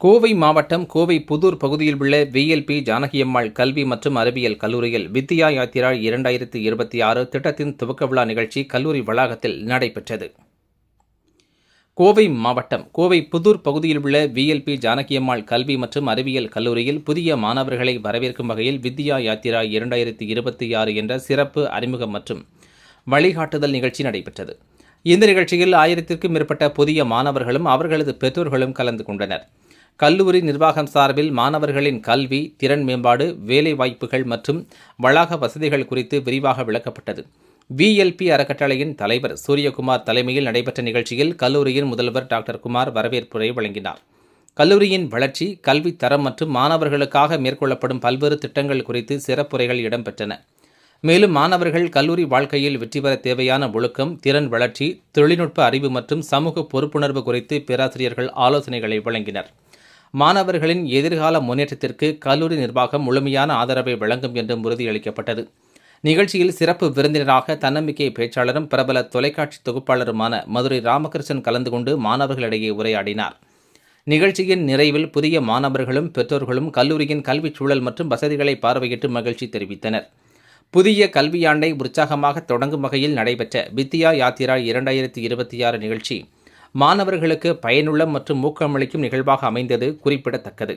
கோவை மாவட்டம் கோவை புதூர் பகுதியில் உள்ள விஎல்பி ஜானகியம்மாள் கல்வி மற்றும் அறிவியல் கல்லூரியில் வித்யா யாத்திரா 2026 திட்டத்தின் துவக்க விழா நிகழ்ச்சி கல்லூரி வளாகத்தில் நடைபெற்றது. கோவை மாவட்டம் கோவை புதூர் பகுதியில் உள்ள விஎல்பி ஜானகியம்மாள் கல்வி மற்றும் அறிவியல் கல்லூரியில் புதிய மாணவர்களை வரவேற்கும் வகையில் வித்யா யாத்திரா 2026 என்ற சிறப்பு அறிமுகம் மற்றும் வழிகாட்டுதல் நிகழ்ச்சி நடைபெற்றது. இந்த நிகழ்ச்சியில் 1000க்கும் மேற்பட்ட புதிய மாணவர்களும் அவர்களது பெற்றோர்களும் கலந்து கொண்டனர். கல்லூரி நிர்வாகம் சார்பில் மாணவர்களின் கல்வி, திறன் மேம்பாடு, வேலைவாய்ப்புகள் மற்றும் வளாக வசதிகள் குறித்து விரிவாக விளக்கப்பட்டது. விஎல்பி அறக்கட்டளையின் தலைவர் சூரியகுமார் தலைமையில் நடைபெற்ற நிகழ்ச்சியில் கல்லூரியின் முதல்வர் டாக்டர் குமார் வரவேற்புரை வழங்கினார். கல்லூரியின் வளர்ச்சி, கல்வி தரம் மற்றும் மாணவர்களுக்காக மேற்கொள்ளப்படும் பல்வேறு திட்டங்கள் குறித்து சிறப்புரைகள் இடம்பெற்றன. மேலும் மாணவர்கள் கல்லூரி வாழ்க்கையில் வெற்றி பெற தேவையான ஒழுக்கம், திறன் வளர்ச்சி, தொழில்நுட்ப அறிவு மற்றும் சமூக பொறுப்புணர்வு குறித்து பேராசிரியர்கள் ஆலோசனைகளை வழங்கினர். மாணவர்களின் எதிர்கால முன்னேற்றத்திற்கு கல்லூரி நிர்வாகம் முழுமையான ஆதரவை வழங்கும் என்றும் உறுதியளிக்கப்பட்டது. நிகழ்ச்சியில் சிறப்பு விருந்தினராக தன்னம்பிக்கை பேச்சாளரும் பிரபல தொலைக்காட்சி தொகுப்பாளருமான மதுரை ராமகிருஷ்ணன் கலந்து கொண்டு மாணவர்களிடையே உரையாடினார். நிகழ்ச்சியின் நிறைவில் புதிய மாணவர்களும் பெற்றோர்களும் கல்லூரியின் கல்விச் சூழல் மற்றும் வசதிகளை பார்வையிட்டு மகிழ்ச்சி தெரிவித்தனர். புதிய கல்வியாண்டை உற்சாகமாக தொடங்கும் வகையில் நடைபெற்ற வித்யா யாத்திரா 2026 நிகழ்ச்சி மாணவர்களுக்கு பயனுள்ள மற்றும் ஊக்கமளிக்கும் நிகழ்வாக அமைந்தது குறிப்பிடத்தக்கது.